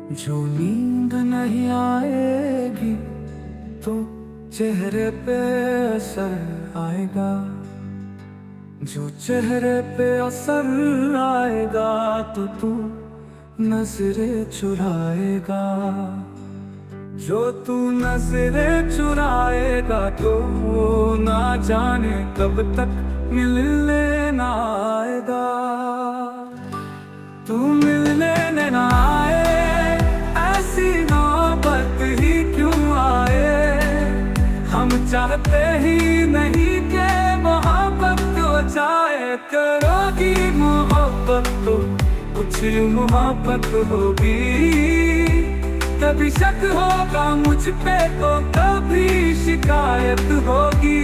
जो नींद नहीं आएगी तो चेहरे पे असर आएगा। जो चेहरे पे असर आएगा तो तू नजरें चुराएगा। जो तू नजरें चुराएगा तो वो ना जाने कब तक मिलने ना आएगा। तू मिलने ना आए, ऐसी नौबत ही क्यों आए। हम चाहते ही नहीं कि मोहब्बत हो जाए। करोगी मोहब्बत तो कुछ मोहब्बत होगी। कभी शक होगा मुझ पे तो कभी शिकायत होगी।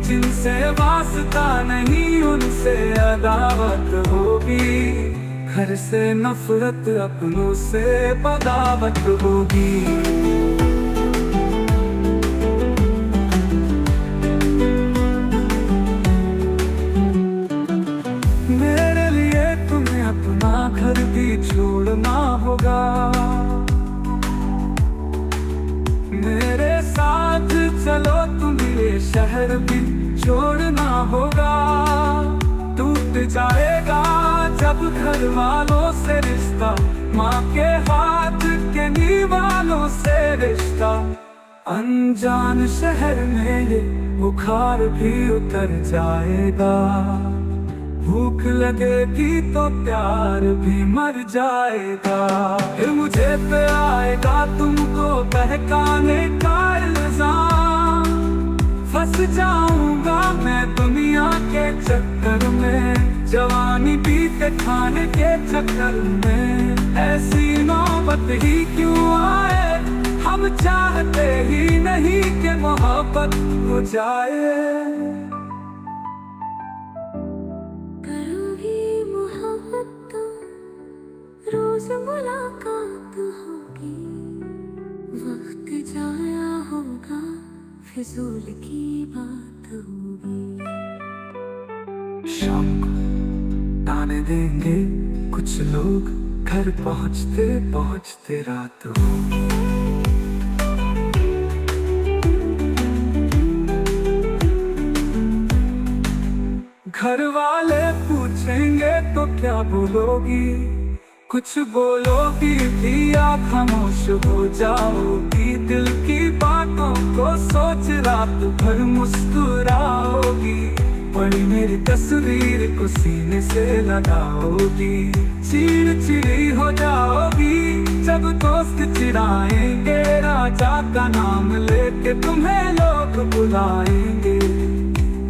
जिनसे वास्ता नहीं उनसे अदावत होगी। घर से नफरत अपनों से बगावत होगी। मेरे लिए तुम्हें अपना घर भी छोड़ना होगा। मेरे साथ चलो तुम्हें शहर भी छोड़ना होगा। टूट जाएगा जब घर वालों से रिश्ता, माँ के हाथ के निवालों से रिश्ता। अनजान शहर में ये बुखार भी उतर जाएगा। भूख लगेगी तो प्यार भी मर जाएगा। फिर मुझे पे आएगा तुमको बहकाने का इल्जाम। फंस जाऊंगा मैं दुनिया के चक्कर में। जवानी बीते खाने के चक्कर में। ऐसी नौबत ही क्यों आए। हम चाहते ही नहीं कि मोहब्बत हो जाए। रोज मुलाकात होगी। वक्त जाया होगा, फिजूल की बात होगी। शाम को ताने देंगे कुछ लोग, घर पहुँचते पहुँचते रात होगी। घर वाले पूछेंगे तो क्या बोलोगी। कुछ बोलोगी भी या खामोश हो जाओगी। दिल की बातों को सोच रात भर मुस्कुराओगी। पड़ी मेरी तस्वीर को सीने से लगाओगी। चिड़चिड़ी हो जाओगी जब दोस्त चिढ़ाएंगे। राजा का नाम लेके तुम्हें लोग बुलाएंगे।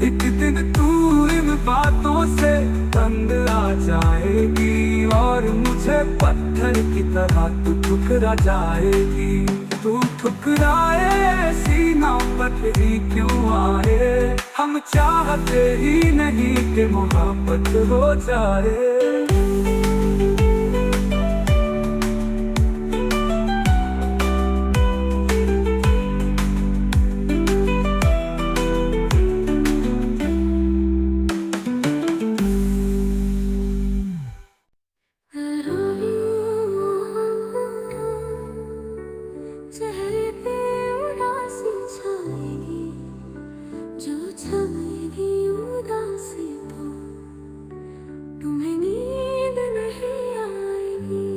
एक दिन तू इन बातों से तंग आ जाएगी। और मुझे पत्थर की तरह तू ठुकरा जाएगी। तू ठुकराए ऐसी नौबत ही क्यों आए। हम चाहते ही नहीं कि मोहब्बत हो जाए। चेहरे पे उदासी छाएगी। जो छाएगी उदासी तो तुम्हें नींद नहीं आएगी।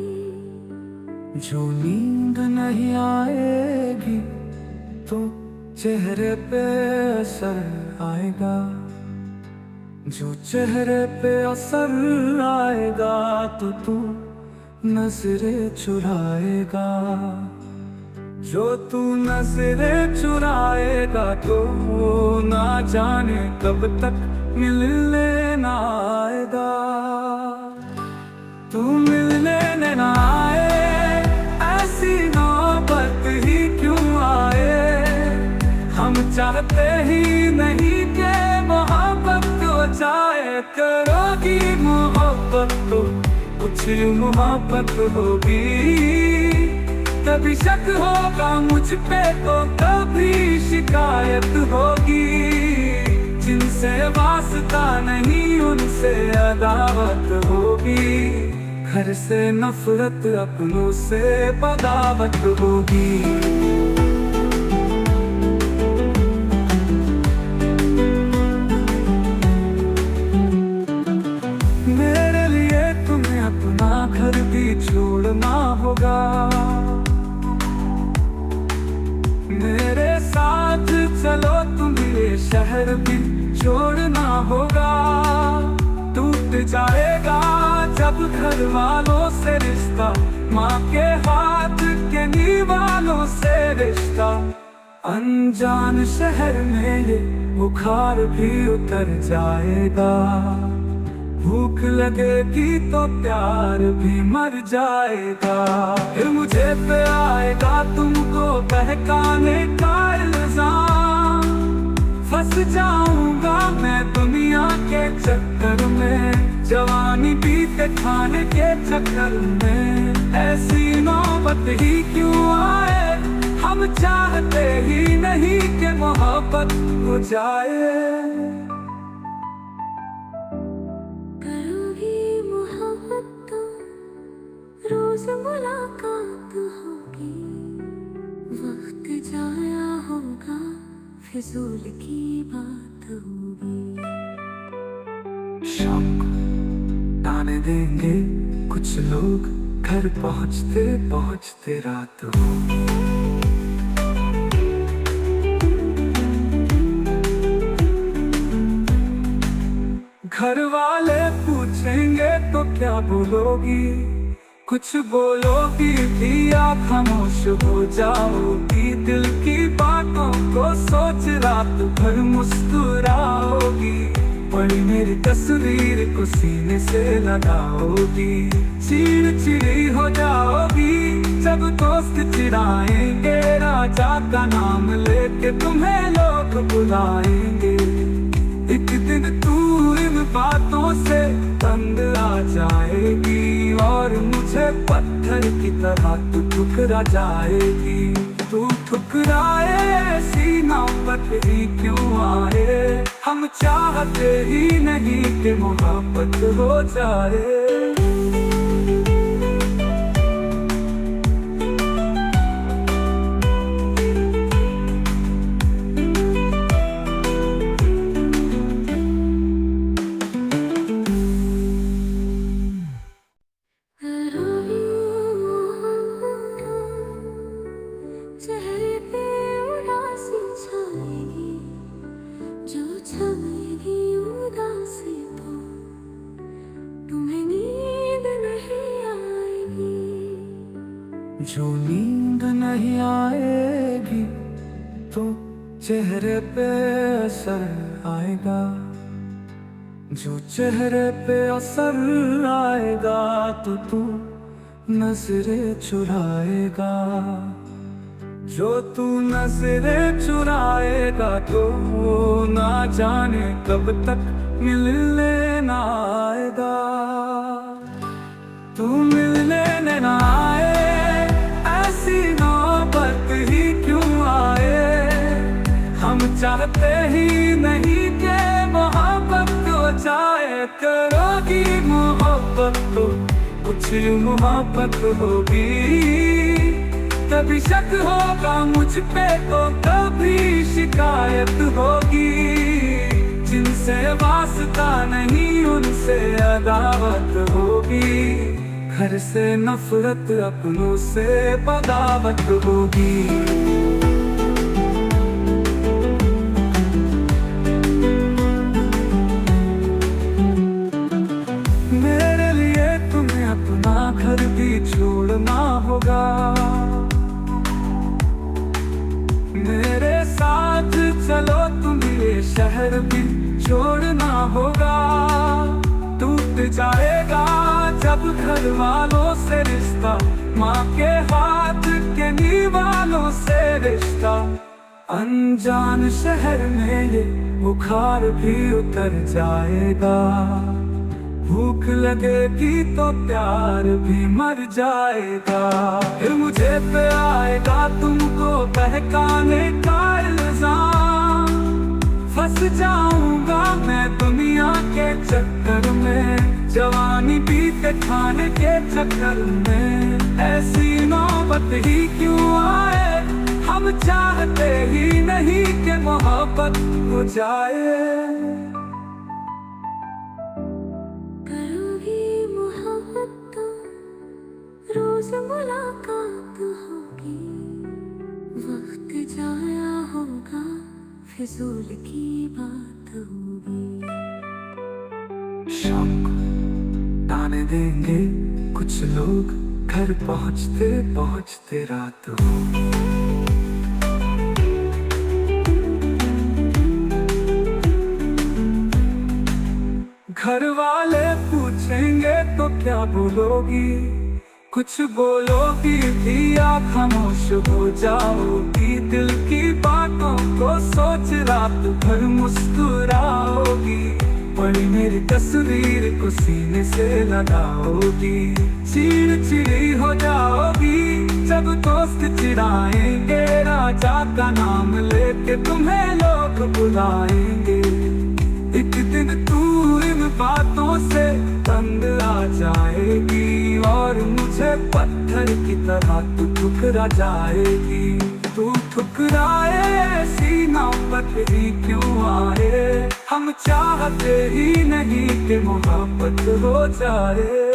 जो नींद नहीं आएगी तो चेहरे पे असर आएगा। जो चेहरे पे असर आएगा तो तू नजरें चुराएगा। जो तू नजरें चुराएगा तो वो ना जाने कब तक मिलने ना आएगा। तू मिलने ना आए, ऐसी नौबत ही क्यों आए। हम चाहते ही नहीं कि मोहब्बत हो जाए। करोगी मोहब्बत तो कुछ मोहब्बत होगी। कभी शक होगा मुझ पे तो कभी शिकायत होगी। जिनसे वास्ता नहीं उनसे अदावत होगी। घर से नफरत अपनों से बगावत होगी। मेरे लिए तुम्हें अपना घर भी छोड़ना होगा, मेरे साथ चलो तुम्हें शहर भी छोड़ना होगा। टूट जाएगा जब घर वालों से रिश्ता, माँ के हाथ के नीवालों से रिश्ता। अनजान शहर में ये बुखार भी उतर जाएगा, भूख लगेगी तो प्यार भी मर जाएगा। फिर मुझे पे आएगा तुमको बहकाने का इल्जाम, फंस जाऊंगा मैं दुनिया के चक्कर में, जवानी बीते खाने के चक्कर में। ऐसी नौबत ही क्यों आए, हम चाहते ही नहीं कि मोहब्बत हो जाए। करोगी मोहब्बत तो रोज मुलाकात होगी, वक्त जाया होगा फिजूल की बात होगी। शाम को ताने देंगे कुछ लोग, घर पहुंचते पहुंचते रात होगी। घर वाले पूछेंगे तो क्या बोलोगी, कुछ बोलोगी भी या खामोश हो जाओगी। दिल की बातों को सोच रात भर मुस्कुराओगी, पड़ी मेरी तस्वीर को सीने से लगाओगी। चिड़चिड़ी हो जाओगी जब दोस्त चिढ़ाएंगे, राजा का नाम लेके तुम्हें लोग बुलाएंगे। एक दिन तू इन बातों से तंग आ जाएगी, और मुझे पत्थर की तरह तू ठुकरा जाएगी। तू ठुकराए ऐसी नौबत ही क्यों आए, हम चाहते ही नहीं कि मोहब्बत हो जाए। चेहरे पे उदासी छाएगी, जो छाएगी उदासी तो तुम्हें नींद नहीं आएगी। जो नींद नहीं आएगी तो चेहरे पे असर आएगा, जो चेहरे पे असर आएगा तो तू नजरें चुराएगा। जो तू नजरें चुराएगा तो ना जाने कब तक मिलने ना आएगा। तू मिलने ना आए, ऐसी नौबत ही क्यों आए, हम चाहते ही नहीं कि मोहब्बत हो जाए। करोगी मोहब्बत तो कुछ मोहब्बत होगी, कभी शक होगा मुझ पे तो कभी शिकायत होगी। जिनसे वास्ता नहीं उनसे अदावत होगी, घर से नफरत अपनों से बगावत होगी। मेरे लिए तुम्हें अपना घर भी छोड़ना होगा, मेरे साथ चलो तुम्हें शहर भी छोड़ना होगा। टूट जाएगा जब घर वालों से रिश्ता, माँ के हाथ के नीवालों से रिश्ता। अनजान शहर में ये बुखार भी उतर जाएगा, भूख लगेगी तो प्यार भी मर जाएगा। फिर मुझे पे आएगा तुमको बहकाने का इल्जाम, फंस जाऊंगा मैं दुनिया के चक्कर में, जवानी बीते खाने के चक्कर में ऐसी नौबत ही क्यों आए। हम चाहते ही नहीं कि मोहब्बत हो जाए। करोगी मोहब्बत तो रोज मुलाकात होगी, वक्त जाया होगा फिजूल की बात होगी। शाम को ताने देंगे कुछ लोग, घर पहुँचते पहुँचते रात होगी। घर वाले पूछेंगे तो क्या बोलोगी, कुछ बोलोगी भी या खामोश हो जाओगी। दिल की बातों को सोच रात भर मुस्कुराओगी, पड़ी मेरी तस्वीर को सीने से लगाओगी। चिड़चिड़ी हो जाओगी जब दोस्त चिढ़ाएंगे, राजा का नाम लेके तुम्हें लोग बुलाएंगे। एक दिन तू इन बातों से तंग आ जाएगी और मुझे पत्थर की तरह तू ठुकरा जाएगी। तू ठुकराए ऐसी नौबत ही क्यों आए। हम चाहते ही नहीं कि मोहब्बत हो जाए।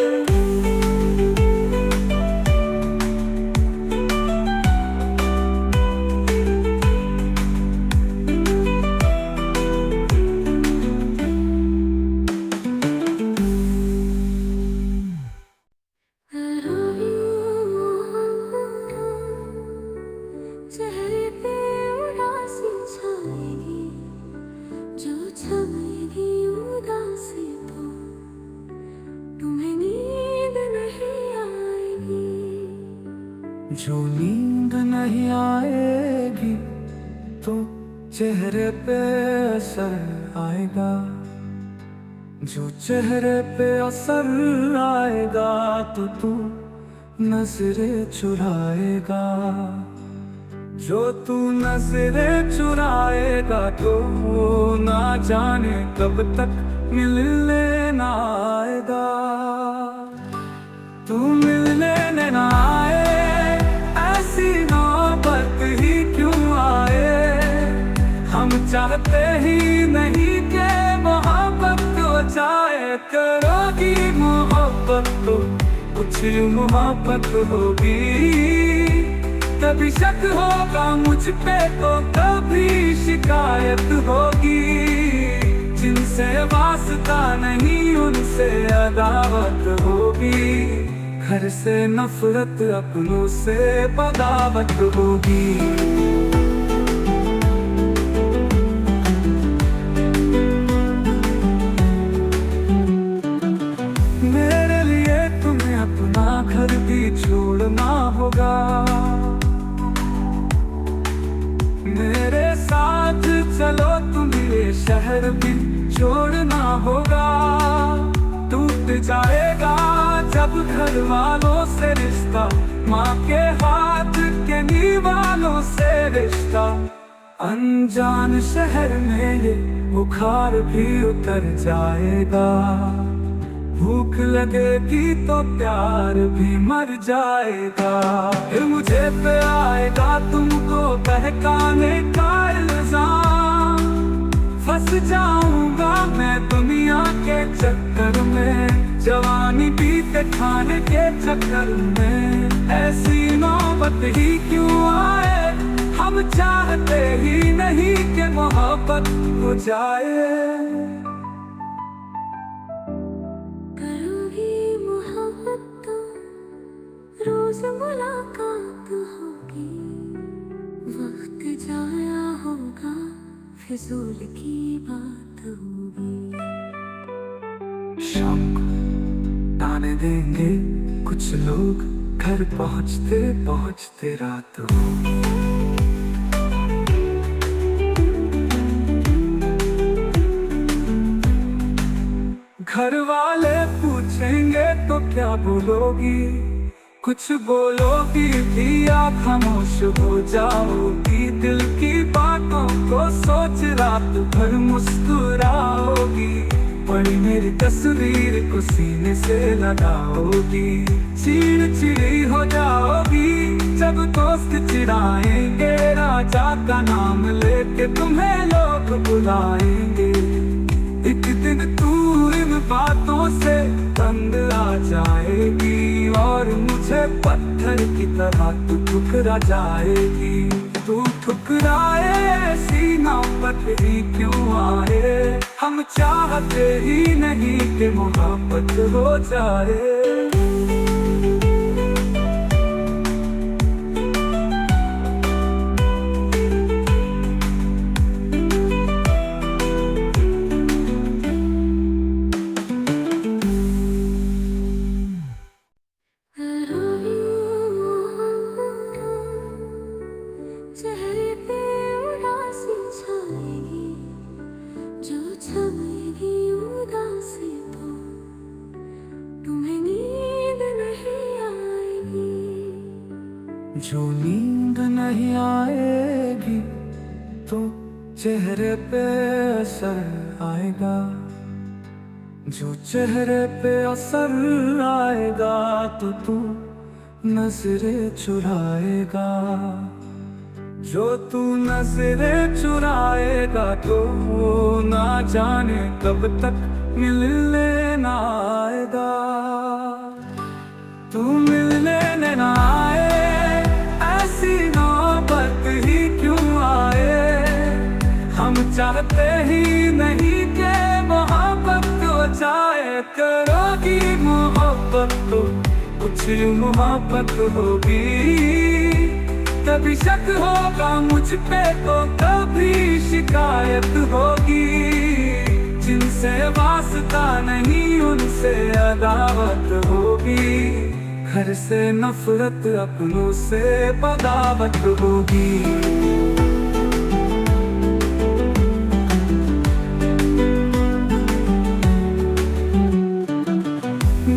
चेहरे पे उदासी छाएगी, जो छाएगी उदासी तो तुम्हें नींद नहीं आएगी। जो नींद नहीं आएगी तो चेहरे पे असर आएगा, जो चेहरे पे असर आएगा तो तू नजरें चुराएगा। जो तू नजरें चुराएगा तो ना जाने कब तक मिलने ना आएगा। तू मिलने ना आए, ऐसी नौबत ही क्यों आए। हम चाहते ही नहीं कि मोहब्बत हो जाए। करोगी मोहब्बत तो कुछ मोहब्बत होगी, कभी शक होगा मुझ पे तो कभी शिकायत होगी। जिनसे वास्ता नहीं उनसे अदावत होगी, घर से नफरत अपनों से बगावत होगी। मेरे लिए तुम्हें अपना घर भी छोड़ना होगा, मेरे साथ चलो तुम्हें शहर भी छोड़ना होगा। टूट जाएगा जब घर वालों से रिश्ता, माँ के हाथ के निवालों से रिश्ता। अनजान शहर में ये बुखार भी उतर जाएगा, भूख लगेगी तो प्यार भी मर जाएगा। फिर मुझे पे आएगा तुमको बहकाने का इल्जाम, फंस जाऊंगा मैं दुनिया के चक्कर में। जवानी बीते खाने के चक्कर में ऐसी नौबत ही क्यों आए। हम चाहते ही नहीं कि मोहब्बत हो जाए। रोज मुलाकात होगी, वक्त जाया होगा फिजूल की बात होगी। शाम को ताने देंगे कुछ लोग, घर पहुँचते पहुँचते रात होगी। घर वाले पूछेंगे तो क्या बोलोगी, कुछ बोलोगी भी या खामोश हो जाओगी। दिल की बातों को सोच रात भर मुस्कुराओगी, पड़ी मेरी तस्वीर को सीने से लगाओगी, चीड़ चिड़ी हो जाओगी जब दोस्त चिढ़ाएंगे, राजा का नाम लेके तुम्हें लोग बुलाएंगे। एक दिन तू इन बातों से तंग आ जाएगी और मुझे पत्थर की तरह तू ठुकरा जाएगी। तू ठुकराए ऐसी नौबत ही क्यों आए, हम चाहते ही नहीं कि मोहब्बत हो जाए। चेहरे पे उदासी छाएगी, जो छाएगी उदासी तो तुम्हें नींद नहीं आएगी। जो नींद नहीं आएगी तो चेहरे पे असर आएगा, जो चेहरे पे असर आएगा तो तू नजरें चुराएगा, जो तू नजरें चुराएगा तो ना जाने कब तक मिलने ना आएगा। तू मिलने ना आए ऐसी नौबत ही क्यों आए, हम चाहते ही नहीं कि मोहब्बत हो जाए। करोगी मोहब्बत तो कुछ मोहब्बत होगी, कभी शक होगा मुझ पे तो कभी शिकायत होगी। जिनसे वास्ता नहीं उनसे अदावत होगी, घर से नफरत अपनों से बगावत होगी।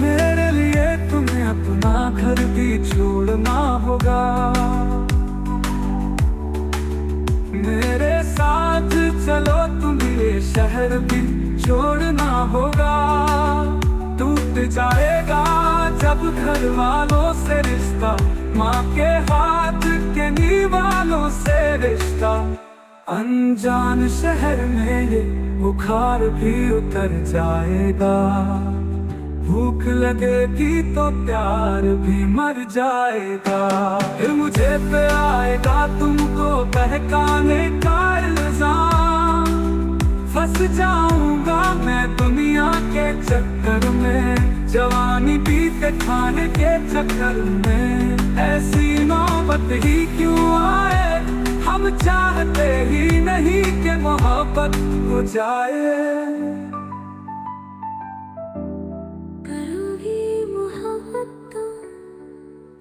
मेरे लिए तुम्हें अपना घर भी छोड़ना होगा, मेरे साथ चलो तुम्हें शहर भी छोड़ना होगा। टूट जाएगा जब घर वालों से रिश्ता, माँ के हाथ के निवालों से रिश्ता। अनजान शहर में ये बुखार भी उतर जाएगा, भूख लगेगी तो प्यार भी मर जाएगा। फिर मुझे पे आएगा तुमको बहकाने का इल्जाम, फंस जाऊंगा मैं दुनिया के चक्कर में, जवानी पीते खाने के चक्कर में। ऐसी नौबत ही क्यों आए, हम चाहते ही नहीं कि मोहब्बत हो जाए।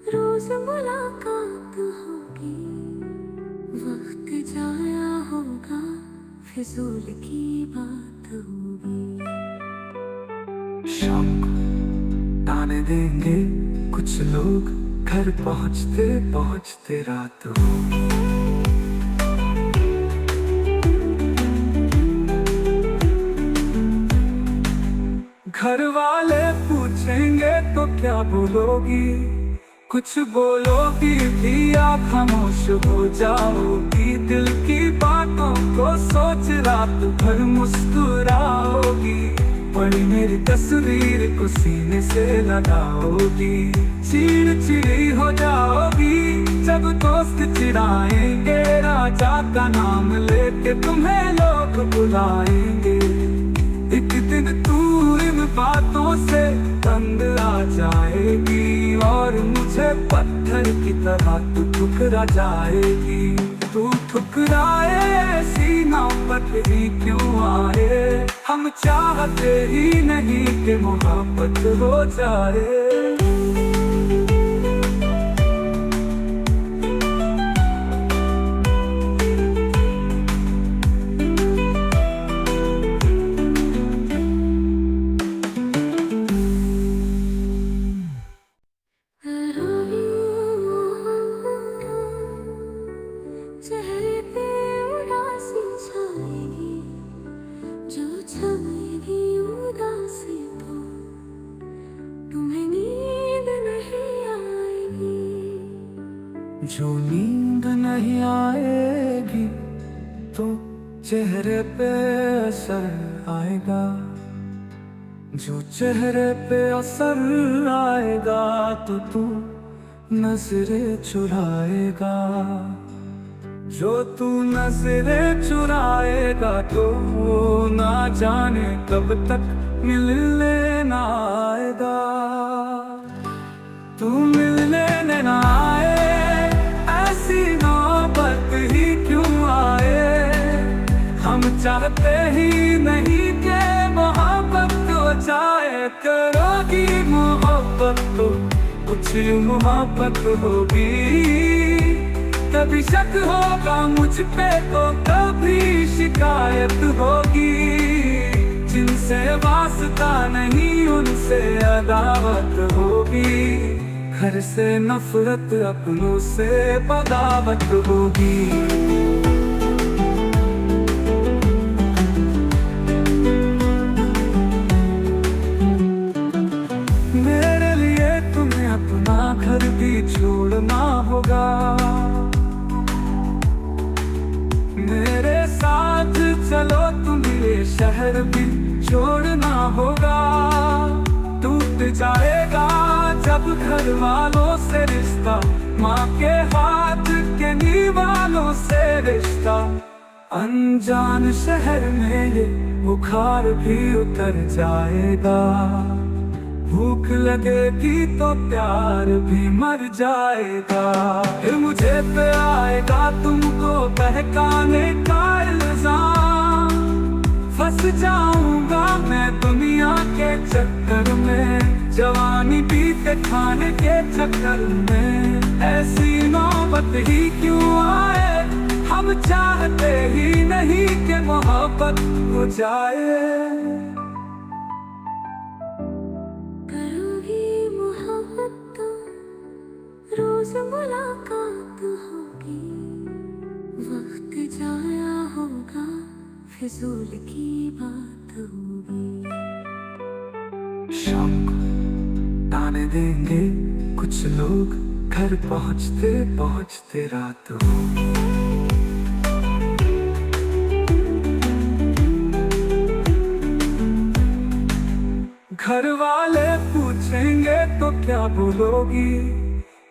रोज मुलाकात होगी, वक्त जाया होगा, फिजूल की बात होगी। शाम को ताने देंगे कुछ लोग, घर पहुँचते पहुँचते रात होगी। घर वाले पूछेंगे तो क्या बोलोगी, कुछ बोलोगी भी आप खामोश हो जाओगी। दिल की बातों को सोच रात भर मुस्कुराओगी, पड़ी मेरी तस्वीर को सीने से लगाओगी। चीड़ चिड़ी हो जाओगी जब दोस्त चिढ़ाएंगे, राजा का नाम लेके तुम्हें लोग बुलाएंगे। एक दिन तू इन बातों से तंग आ जाएगी और मुझे पत्थर की तरह तू ठुकरा जाएगी। तू ठुकराए ऐसी नौबत ही क्यों आए, हम चाहते ही नहीं कि मोहब्बत हो जाए। चेहरे पे उदासी छाएगी, जो छाएगी जो नींद नहीं आएगी तो चेहरे पे असर आएगा, जो चेहरे पे असर आएगा तो तू नजरें चुराएगा, जो तू नजरें चुराएगा तो ना जाने कब तक मिलने ना आएगा। तू मिलने ना आए, ऐसी नौबत ही क्यों आए। हम चाहते ही नहीं कि मोहब्बत हो जाए, करोगी मोहब्बत तो कुछ मोहब्बत होगी। कभी शक होगा मुझ पे तो कभी शिकायत होगी, जिनसे वास्ता नहीं उनसे अदावत होगी। घर से नफरत अपनों से बगावत होगी। मेरे लिए तुम्हें अपना घर भी छोड़ना होगा, मेरे साथ चलो तुम्हें शहर भी छोड़ना होगा। टूट जाएगा जब घर वालों से रिश्ता, माँ के हाथ के नीवालों से रिश्ता। अनजान शहर में ये बुखार भी उतर जाएगा, भूख लगेगी तो प्यार भी मर जाएगा। फिर मुझे पे आएगा तुमको बहकाने का इल्जाम, फंस जाऊंगा मैं दुनिया के चक्कर में, जवानी बीते खाने के चक्कर में। ऐसी नौबत ही क्यों आए, हम चाहते ही नहीं कि मोहब्बत हो जाए। रोज मुलाकात होगी, वक्त जाया होगा, फिजूल की बात होगी। शाम को ताने देंगे कुछ लोग, घर पहुंचते पहुंचते रात होगी। घर वाले पूछेंगे तो क्या बोलोगी,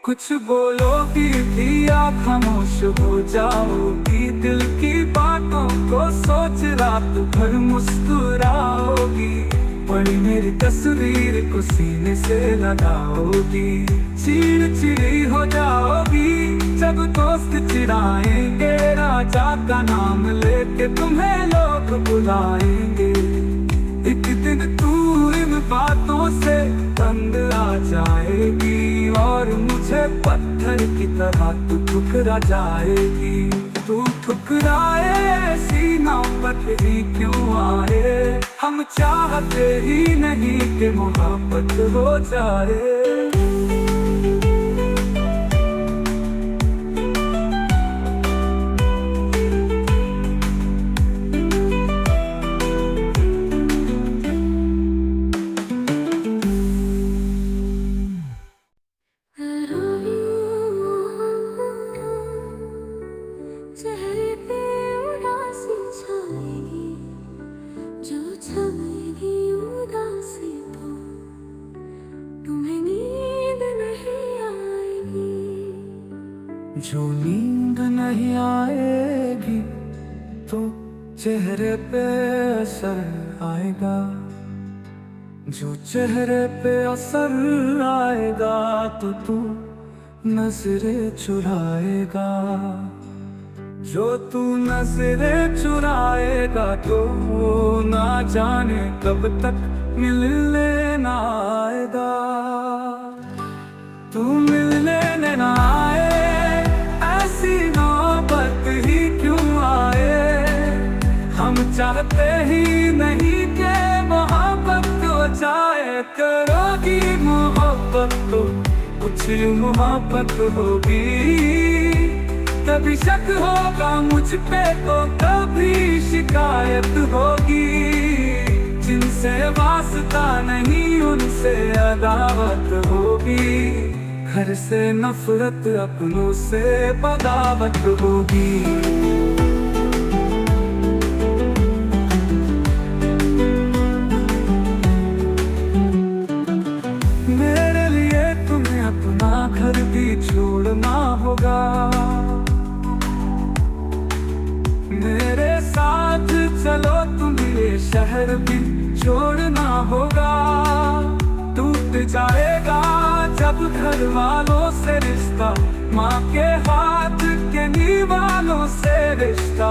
कुछ बोलोगी भी या खामोश हो जाओगी। दिल की बातों को सोच रात भर मुस्कुराओगी, पड़ी मेरी तस्वीर को सीने से लगाओगी। चिड़चिड़ी हो जाओगी जब दोस्त चिढ़ाएंगे, राजा का नाम लेके तुम्हें लोग बुलाएंगे। एक दिन तू इन बातों से तंग आ जाएगी, और मुझे पत्थर की तरह तू ठुकरा जाएगी। तू ठुकराए ऐसी नौबत ही क्यों आए, हम चाहते ही नहीं कि मोहब्बत हो जाए। चेहरे पे उदासी छाएगी, जो छाएगी उदासी तो तुम्हें नींद नहीं आएगी। जो नींद नहीं आएगी तो चेहरे पे असर आएगा, जो चेहरे पे असर आएगा तो तू नजरें चुराएगा, जो तू नजरें चुराएगा तो ना जाने कब तक मिलने ना आएगा। तू मिलने ना आए, ऐसी नौबत ही क्यों आए। हम चाहते ही नहीं कि मोहब्बत हो जाए, करोगी मोहब्बत तो कुछ मोहब्बत होगी। कभी शक होगा मुझ पे तो कभी शिकायत होगी, जिनसे वास्ता नहीं उनसे अदावत होगी। घर से नफरत अपनों से बगावत होगी। मेरे लिए तुम्हें अपना घर भी छोड़ना होगा, मेरे साथ चलो तुम्हें शहर भी छोड़ना होगा। टूट जाएगा जब घर वालों से रिश्ता, माँ के हाथ के निवालों से रिश्ता।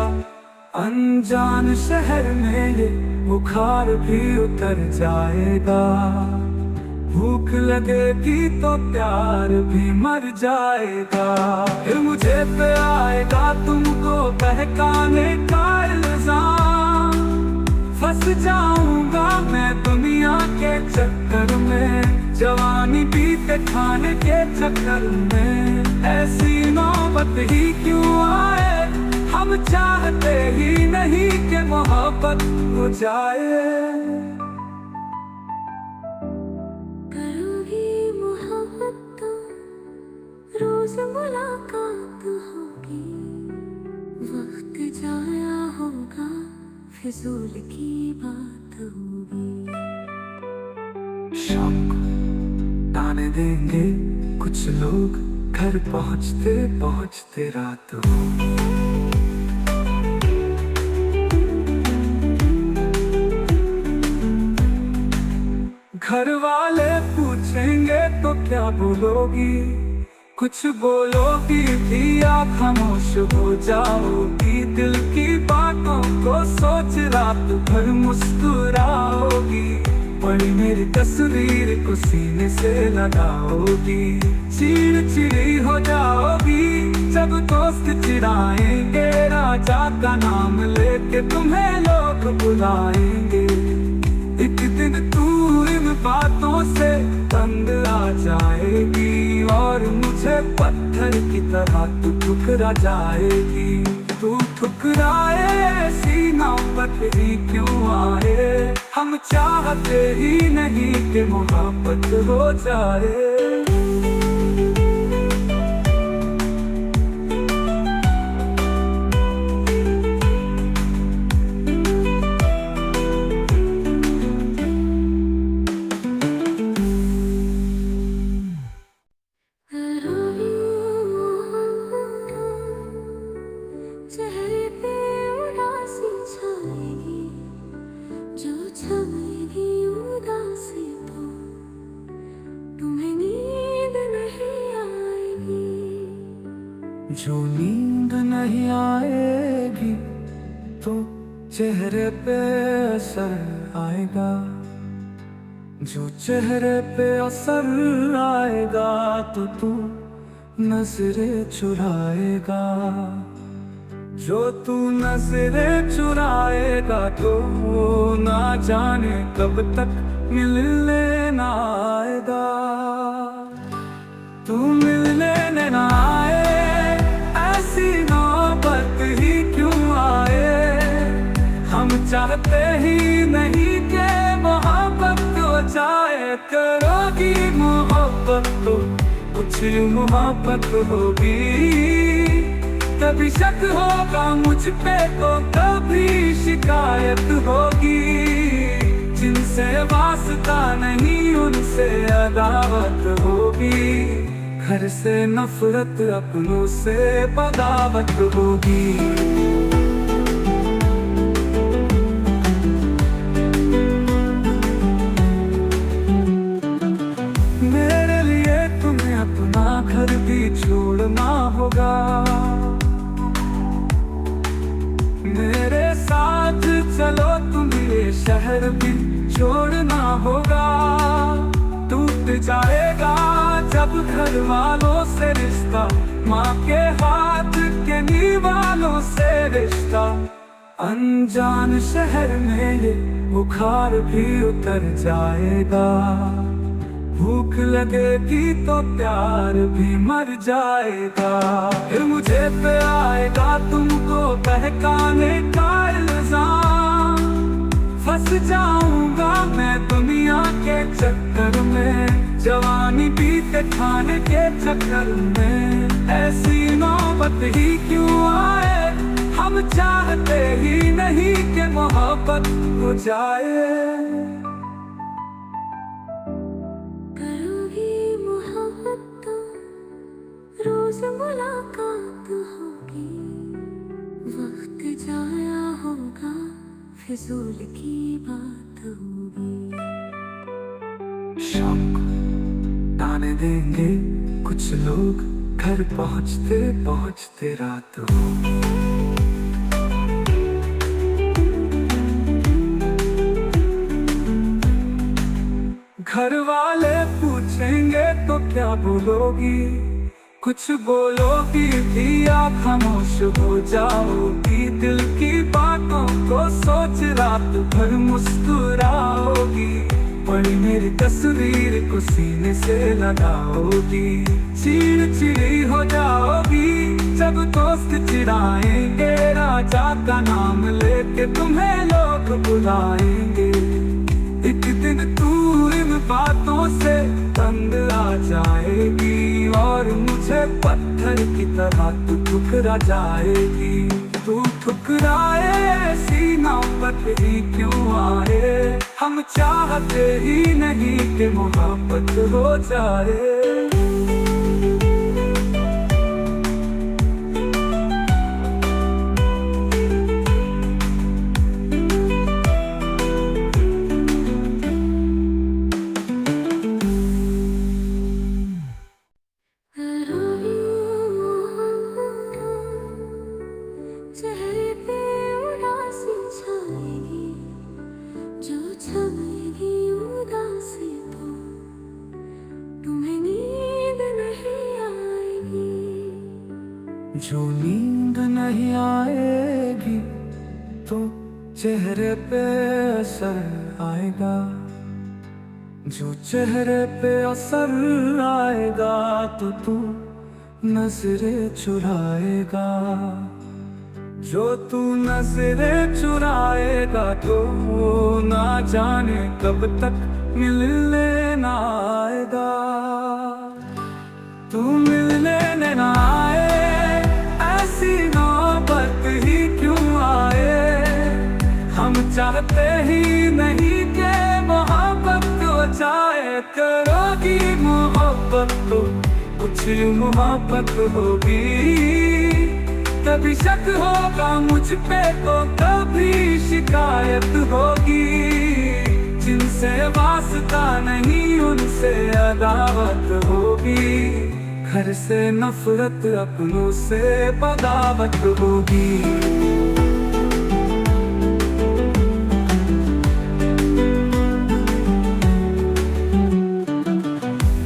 अनजान शहर में ये बुखार भी उतर जाएगा, भूख लगेगी तो प्यार भी मर जाएगा। फिर मुझे पे आएगा तुमको बहकाने का इल्जाम, फंस जाऊंगा मैं दुनिया के चक्कर में, जवानी बीते खाने के चक्कर में। ऐसी नौबत ही क्यों आए, हम चाहते ही नहीं कि मोहब्बत हो जाए। रोज मुलाकात होगी, वक्त जाया होगा, फिजूल की बात होगी। शाम को ताने देंगे कुछ लोग, घर पहुंचते पहुंचते रात होगी। घर वाले पूछेंगे तो क्या बोलोगी, कुछ बोलोगी भी या खामोश हो जाओगी। दिल की बातों को सोच रात भर मुस्कुराओगी, बड़ी मेरी तस्वीर को सीने से लगाओगी। चिड़चिड़ी हो जाओगी जब दोस्त चिढ़ाएंगे, राजा का नाम लेके तुम्हें लोग बुलाएंगे। एक दिन तू इन बातों से तंग आ जाएगी, और मुझे पत्थर की तरह तू ठुकरा जाएगी। तू ठुकराए ऐसी नौबत ही क्यों आए, हम चाहते ही नहीं कि मोहब्बत हो जाए। चेहरे पे उदासी छाएगी, जो छाएगी उदासी तो तुम्हें नींद नहीं आएगी। जो नींद नहीं आएगी तो चेहरे पे असर आएगा, जो चेहरे पे असर आएगा तो तू नजरें चुराएगा। जो तू नजरें चुराएगा तो ना जाने कब तक मिलने ना आएगा। तू मिलने ना आए, ऐसी नौबत ही क्यों आए, हम चाहते ही नहीं कि मोहब्बत हो जाए। करोगी मोहब्बत तो कुछ मोहब्बत होगी, कभी शक होगा मुझ पे तो कभी शिकायत होगी। जिनसे वास्ता नहीं उनसे अदावत होगी, घर से नफरत अपनों से बगावत होगी। मेरे लिए तुम्हें अपना घर भी छोड़ना होगा, मेरे साथ चलो तुम्हें शहर भी छोड़ना होगा। टूट जाएगा जब घर वालों से रिश्ता, माँ के हाथ के निवालों से रिश्ता। अनजान शहर में ये बुखार भी उतर जाएगा, भूख लगेगी तो प्यार भी मर जाएगा। फिर मुझे पे आएगा तुमको बहकाने का इल्जाम, फंस जाऊंगा मैं दुनिया के चक्कर में, जवानी बीते खाने के चक्कर में। ऐसी नौबत ही क्यों आए, हम चाहते ही नहीं कि मोहब्बत हो जाए। करोगी मोहब्बत तो रोज मुलाकात होगी, वक्त जाया होगा फिजूल की बात होगी। शाम को ताने देंगे कुछ लोग, घर पहुंचते पहुंचते रात होगी। घर वाले पूछेंगे तो क्या बोलोगी, कुछ बोलोगी भी आप खामोश हो जाओगी। दिल की बातों को सोच रात भर मुस्कुराओगी, पड़ी मेरी तस्वीर को सीने से लगाओगी। चिड़चिड़ी हो जाओगी जब दोस्त चिढ़ाएंगे, राजा का नाम लेके तुम्हें लोग बुलाएंगे। एक दिन तू इन बातों से तंग आ जाएगी, और मुझे पत्थर की तरह तू ठुकरा जाएगी। तू ठुकराए ऐसी नौबत ही क्यों आए, हम चाहते ही नहीं कि मोहब्बत हो जाए। चेहरे पे उदासी छाएगी, जो छाएगी उदासी तो तुम्हें नींद नहीं आएगी। जो नींद नहीं आएगी तो चेहरे पे असर आएगा, जो चेहरे पे असर आएगा तो तू नजरें चुराएगा। जो तू नजरें चुराएगा तो ना जाने कब तक मिलने ना आएगा। तू मिलने ना आए, ऐसी नौबत ही क्यों आए, हम चाहते ही नहीं कि मोहब्बत हो जाए। करोगी मोहब्बत तो कुछ मोहब्बत होगी, कभी शक होगा मुझ पे तो कभी शिकायत होगी। जिनसे वास्ता नहीं उनसे अदावत होगी, घर से नफरत अपनों से बगावत होगी।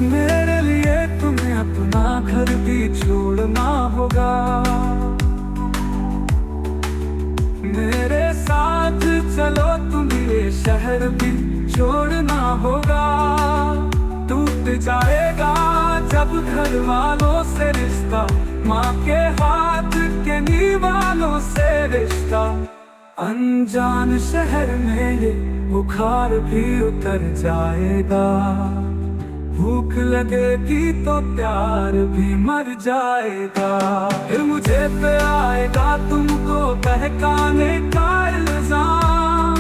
मेरे लिए तुम्हें अपना घर भी छोड़ना होगा, मेरे साथ चलो तुम्हें शहर भी छोड़ना होगा। टूट जाएगा जब घर वालों से रिश्ता, माँ के हाथ के निवालों से रिश्ता। अनजान शहर में ये बुखार भी उतर जाएगा, भूख लगेगी तो प्यार भी मर जाएगा। फिर मुझे पे आएगा तुमको बहकाने का इल्जाम,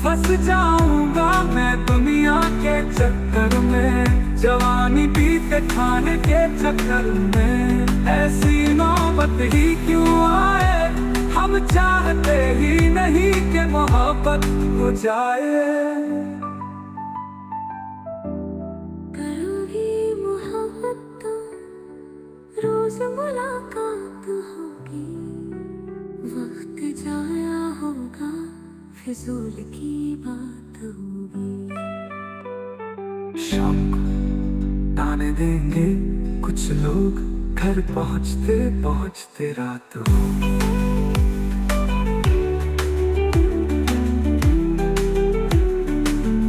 फंस जाऊंगा मैं दुनिया के चक्कर में, जवानी बीते खाने के चक्कर में। ऐसी नौबत ही क्यों आए, हम चाहते ही नहीं कि मोहब्बत हो जाए। रोज मुलाकात होगी, वक्त जाया होगा फिजूल की बात होगी। शाम को ताने देंगे कुछ लोग, घर पहुंचते पहुंचते रात होगी।